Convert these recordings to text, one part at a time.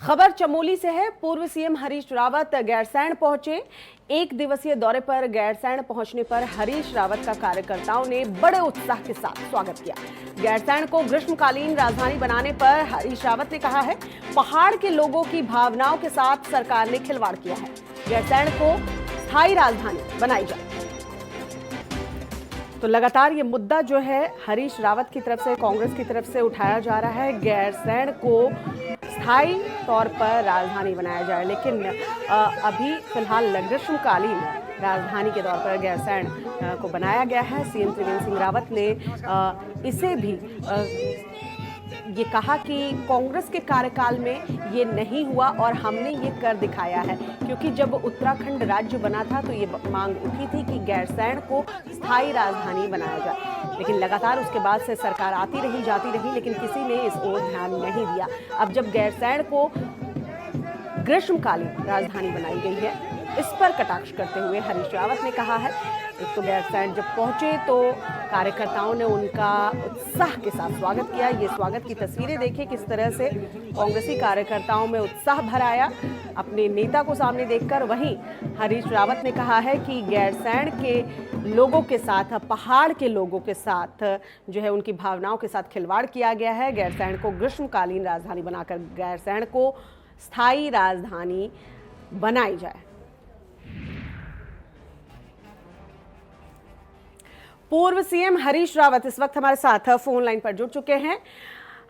खबर चमोली से है। पूर्व सीएम हरीश रावत गैरसैंण पहुंचे। एक दिवसीय दौरे पर गैरसैंण पहुंचने पर हरीश रावत का कार्यकर्ताओं ने बड़े उत्साह के साथ स्वागत किया। गैरसैंण को ग्रीष्मकालीन राजधानी बनाने पर हरीश रावत ने कहा है, पहाड़ के लोगों की भावनाओं के साथ सरकार ने खिलवाड़ किया है। गैरसैंण को स्थायी राजधानी बनाई जाए। तो लगातार ये मुद्दा जो है हरीश रावत की तरफ से, कांग्रेस की तरफ से उठाया जा रहा है। गैरसैंण को स्थायी तौर पर राजधानी बनाया जाए, लेकिन अभी फिलहाल ग्रीष्मकालीन राजधानी के तौर पर गैरसैंण को बनाया गया है। सीएम त्रिवेंद्र सिंह रावत ने इसे भी ये कहा कि कांग्रेस के कार्यकाल में ये नहीं हुआ और हमने ये कर दिखाया है, क्योंकि जब उत्तराखंड राज्य बना था तो ये मांग उठी थी कि गैरसैंण को स्थायी राजधानी बनाया जाए, लेकिन लगातार उसके बाद से सरकार आती रही जाती रही, लेकिन किसी ने इस ओर ध्यान नहीं दिया। अब जब गैरसैंण को ग्रीष्मकालीन राजधानी बनाई गई है, इस पर कटाक्ष करते हुए हरीश रावत ने कहा है, एक तो गैरसैंण जब पहुंचे तो कार्यकर्ताओं ने उनका उत्साह के साथ स्वागत किया। ये स्वागत की तस्वीरें देखिए, किस तरह से कांग्रेसी कार्यकर्ताओं में उत्साह भर आया अपने नेता को सामने देखकर। वहीं हरीश रावत ने कहा है कि गैरसैंण के लोगों के साथ, पहाड़ के लोगों के साथ जो है उनकी भावनाओं के साथ खिलवाड़ किया गया है। गैरसैंण को ग्रीष्मकालीन राजधानी बनाकर गैरसैंण को स्थायी राजधानी बनाई जाए। पूर्व सीएम हरीश रावत इस वक्त हमारे साथ फोन लाइन पर जुड़ चुके हैं।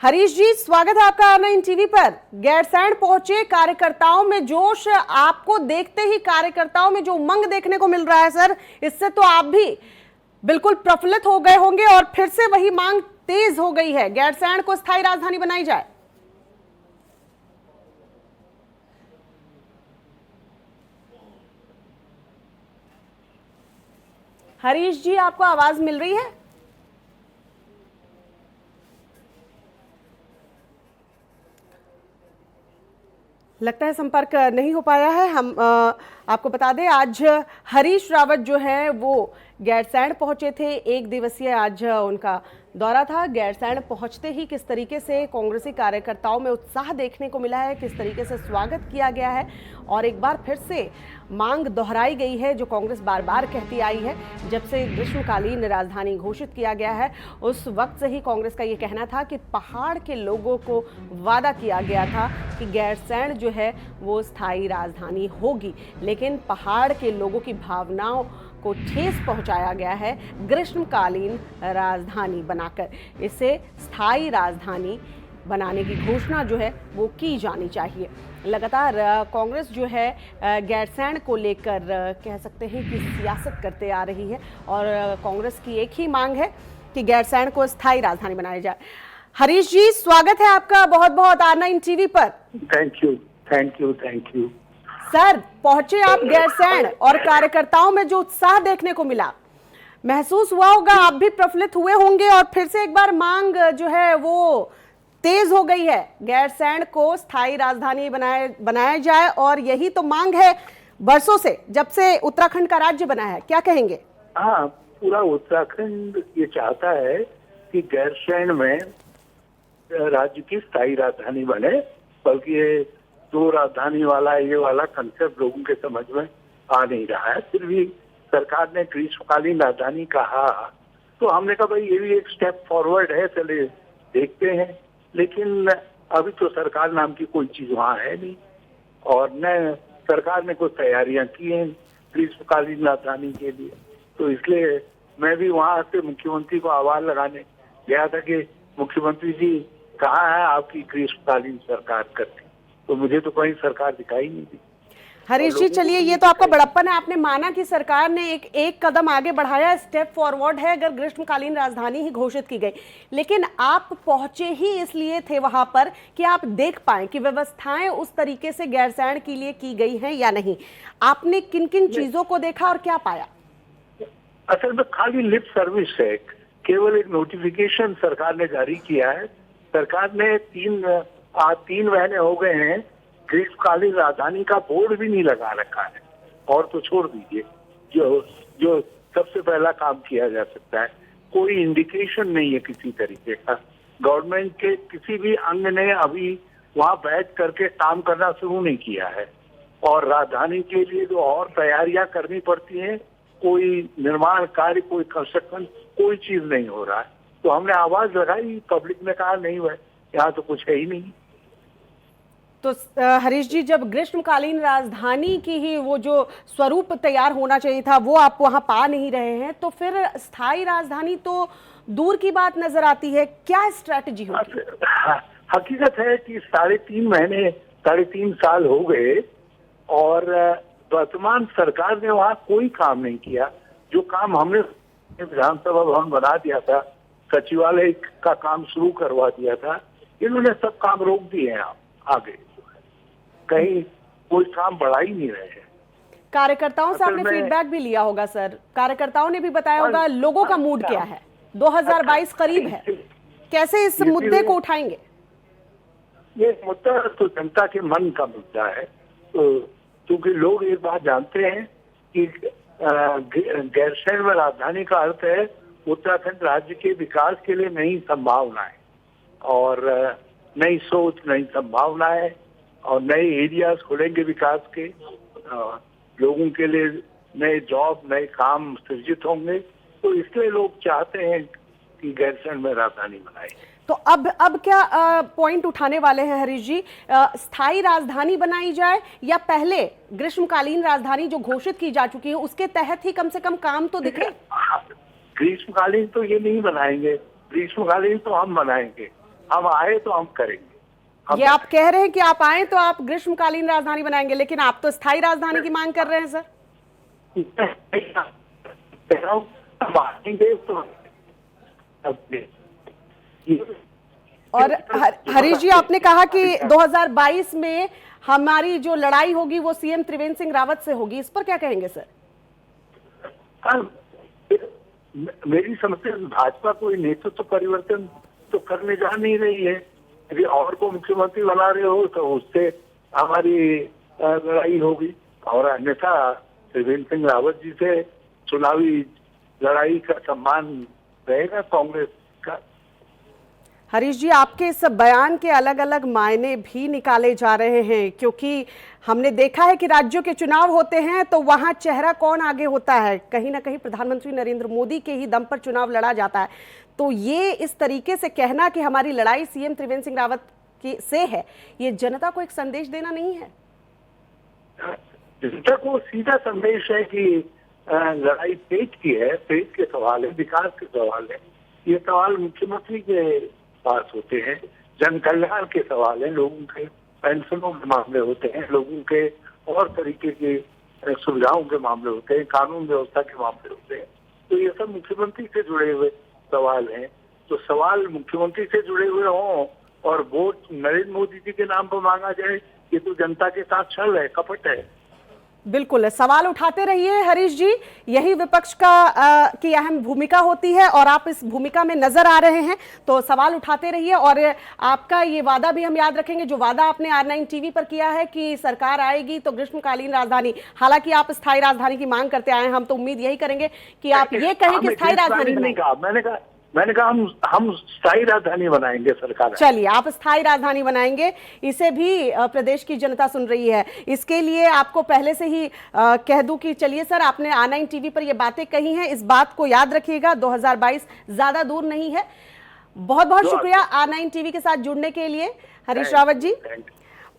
हरीश जी, स्वागत है आपका R9 टीवी पर। गैरसैंण पहुंचे, कार्यकर्ताओं में जोश, आपको देखते ही कार्यकर्ताओं में जो उमंग देखने को मिल रहा है सर, इससे तो आप भी बिल्कुल प्रफुल्लित हो गए होंगे और फिर से वही मांग तेज हो गई है, गैरसैंण को स्थायी राजधानी बनाई जाए। हरीश जी, आपको आवाज मिल रही है? लगता है संपर्क नहीं हो पाया है। हम आपको बता दें, आज हरीश रावत जो है वो गैरसैंण पहुंचे थे। एक दिवसीय आज उनका दौरा था। गैरसैंण पहुंचते ही किस तरीके से कांग्रेसी कार्यकर्ताओं में उत्साह देखने को मिला है, किस तरीके से स्वागत किया गया है, और एक बार फिर से मांग दोहराई गई है जो कांग्रेस बार बार कहती आई है। जब से ग्रीष्मकालीन राजधानी घोषित किया गया है, उस वक्त से ही कांग्रेस का ये कहना था कि पहाड़ के लोगों को वादा किया गया था कि गैरसैंण जो है वो स्थायी राजधानी होगी, लेकिन पहाड़ के लोगों की भावनाओं को ठेस पहुंचाया गया है ग्रीष्मकालीन राजधानी बनाकर। इसे स्थायी राजधानी बनाने की घोषणा जो है वो की जानी चाहिए। लगातार कांग्रेस जो है गैरसैंण को लेकर कह सकते हैं कि सियासत करते आ रही है, और कांग्रेस की एक ही मांग है कि गैरसैंण को स्थायी राजधानी बनाया जाए। हरीश जी, स्वागत है आपका बहुत बहुत R9 टीवी पर। Thank you thank you thank you. Sir, पहुंचे आप गैरसैंण और कार्यकर्ताओं में जो उत्साह देखने को मिला, महसूस हुआ होगा, आप भी प्रफुल्लित हुए होंगे, और फिर से एक बार मांग जो है वो तेज हो गई है, गैरसैंण को स्थायी राजधानी बनाया जाए, और यही तो मांग है बरसों से, जब से उत्तराखंड का राज्य बना है। क्या कहेंगे? हाँ, पूरा उत्तराखंड ये चाहता है कि गैरसैंण में राज्य की स्थायी राजधानी बने, बल्कि ये दो राजधानी वाला ये वाला कंसेप्ट लोगों के समझ में आ नहीं रहा है। फिर भी सरकार ने ग्रीष्मकालीन राजधानी कहा, तो हमने कहा भाई ये भी एक स्टेप फॉरवर्ड है, चले देखते हैं। लेकिन अभी तो सरकार नाम की कोई चीज वहाँ है नहीं, और न सरकार ने कुछ तैयारियां की हैं ग्रीष्मकालीन राजधानी के लिए। तो इसलिए मैं भी वहाँ से मुख्यमंत्री को आवाज लगाने गया था कि मुख्यमंत्री जी कहाँ है आपकी ग्रीष्मकालीन सरकार करती, तो मुझे तो कहीं सरकार दिखाई नहीं दी। हरीश जी, चलिए, ये तो आपका बड़प्पन है, आपने माना कि सरकार ने एक कदम आगे बढ़ाया, स्टेप फॉरवर्ड है अगर ग्रीष्मकालीन राजधानी ही घोषित की गई, लेकिन आप पहुंचे ही इसलिए थे वहां पर कि आप देख पाएं कि व्यवस्थाएं उस तरीके से गैरसैंण के लिए की गई हैं या नहीं। आपने किन किन चीजों को देखा और क्या पाया? असल में खाली लिप सर्विस है, केवल एक नोटिफिकेशन सरकार ने जारी किया है। सरकार ने तीन महीने हो गए हैं, ग्रीष्मकालीन राजधानी का बोर्ड भी नहीं लगा रखा है, और तो छोड़ दीजिए जो सबसे पहला काम किया जा सकता है, कोई इंडिकेशन नहीं है किसी तरीके का। गवर्नमेंट के किसी भी अंग ने अभी वहाँ बैठ करके काम करना शुरू नहीं किया है। और राजधानी के लिए जो और तैयारियां करनी पड़ती हैं, कोई निर्माण कार्य, कोई कंस्ट्रक्शन, कोई चीज नहीं हो रहा है। तो हमने आवाज लगाई, पब्लिक ने कहा नहीं हुआ, यहाँ तो कुछ है ही नहीं। तो हरीश जी, जब ग्रीष्मकालीन राजधानी की ही वो जो स्वरूप तैयार होना चाहिए था वो आप वहां पा नहीं रहे हैं, तो फिर स्थायी राजधानी तो दूर की बात नजर आती है। क्या स्ट्रैटेजी होगी? हकीकत है कि 3.5 महीने, 3.5 साल हो गए और वर्तमान सरकार ने वहाँ कोई काम नहीं किया। जो काम हमने विधानसभा भवन बना दिया था, सचिवालय का काम शुरू करवा दिया था, इन्होंने सब काम रोक दिए हैं। आगे कहीं कोई काम बढ़ा ही नहीं रहे हैं। कार्यकर्ताओं से आपने फीडबैक भी लिया होगा सर, कार्यकर्ताओं ने भी बताया होगा लोगों का मूड क्या है। 2022 करीब है, कैसे इस मुद्दे को उठाएंगे? ये मुद्दा तो जनता के मन का मुद्दा है। तो क्योंकि लोग एक बात जानते हैं कि गैरसैंण में राजधानी का अर्थ है उत्तराखंड राज्य के विकास के लिए नई संभावनाएं और नई सोच, नई संभावनाएं और नए एरियाज खुलेंगे विकास के, लोगों के लिए नए जॉब, नए काम सृजित होंगे। तो इसलिए लोग चाहते हैं कि गैरसैंण में राजधानी बनाए। तो अब क्या पॉइंट उठाने वाले हैं हरीश जी? स्थायी राजधानी बनाई जाए या पहले ग्रीष्मकालीन राजधानी जो घोषित की जा चुकी है उसके तहत ही कम से कम काम तो दिखे? ग्रीष्मकालीन तो ये नहीं बनाएंगे, ग्रीष्मकालीन तो हम बनाएंगे। हम आए तो हम करेंगे। ये आप कह रहे हैं कि आप आए तो आप ग्रीष्मकालीन राजधानी बनाएंगे, लेकिन आप तो स्थायी राजधानी की मांग कर रहे हैं सर। और हरीश जी, आपने कहा कि 2022 में हमारी जो लड़ाई होगी वो सीएम त्रिवेंद्र सिंह रावत से होगी, इस पर क्या कहेंगे सर? मेरी समझ से भाजपा कोई नेतृत्व परिवर्तन तो करने जा नहीं रही है। यदि और को मुख्यमंत्री बना रहे हो तो उससे हमारी लड़ाई होगी, और अन्यथा त्रिवेंद्र सिंह रावत जी से चुनावी लड़ाई का सम्मान रहेगा कांग्रेस का। हरीश जी, आपके इस बयान के अलग अलग मायने भी निकाले जा रहे हैं, क्योंकि हमने देखा है कि राज्यों के चुनाव होते हैं तो वहां चेहरा कौन आगे होता है, कहीं ना कहीं प्रधानमंत्री नरेंद्र मोदी के ही दम पर चुनाव लड़ा जाता है। तो ये इस तरीके से कहना कि हमारी लड़ाई सीएम त्रिवेंद्र सिंह रावत की से है, ये जनता को एक संदेश देना नहीं है? जनता को सीधा संदेश है कि लड़ाई पेट की है, पेट के सवाल है, विकास के सवाल है। ये सवाल मुख्यमंत्री के पास होते हैं, जन कल्याण के सवाल है, लोगों के पेंशनों के मामले होते हैं, लोगों के और तरीके की सुविधाओं के मामले होते हैं, कानून व्यवस्था के मामले होते हैं। तो ये सब मुख्यमंत्री से जुड़े हुए सवाल हैं। तो सवाल मुख्यमंत्री से जुड़े हुए हों और वोट नरेंद्र मोदी जी के नाम पर मांगा जाए, ये तो जनता के साथ छल है, कपट है। बिल्कुल, सवाल उठाते रहिए हरीश जी, यही विपक्ष का की अहम भूमिका होती है और आप इस भूमिका में नजर आ रहे हैं, तो सवाल उठाते रहिए। और आपका ये वादा भी हम याद रखेंगे, जो वादा आपने R9 टीवी पर किया है कि सरकार आएगी तो ग्रीष्मकालीन राजधानी, हालांकि आप स्थायी राजधानी की मांग करते आए हैं, हम तो उम्मीद यही करेंगे कि आप ये कहें कि स्थायी राजधानी बनाएंगे। मैंने कहा हम स्थायी राजधानी बनाएंगे सरकार। चलिए, आप स्थायी राजधानी बनाएंगे, इसे भी प्रदेश की जनता सुन रही है। इसके लिए आपको पहले से ही कह दूं कि चलिए सर, आपने R9 टीवी पर ये बातें कही हैं, इस बात को याद रखिएगा, 2022 ज्यादा दूर नहीं है। बहुत बहुत शुक्रिया R9 टीवी के साथ जुड़ने के लिए हरीश रावत जी।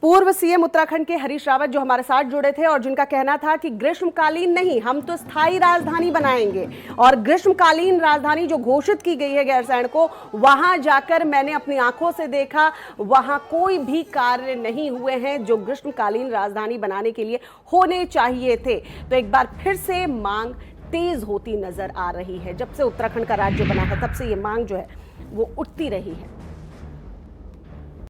पूर्व सीएम उत्तराखंड के हरीश रावत जो हमारे साथ जुड़े थे और जिनका कहना था कि ग्रीष्मकालीन नहीं, हम तो स्थायी राजधानी बनाएंगे। और ग्रीष्मकालीन राजधानी जो घोषित की गई है गैरसैंण को, वहां जाकर मैंने अपनी आंखों से देखा, वहां कोई भी कार्य नहीं हुए हैं जो ग्रीष्मकालीन राजधानी बनाने के लिए होने चाहिए थे। तो एक बार फिर से मांग तेज होती नजर आ रही है। जब से उत्तराखंड का राज्य बना है तब से ये मांग जो है वो उठती रही है।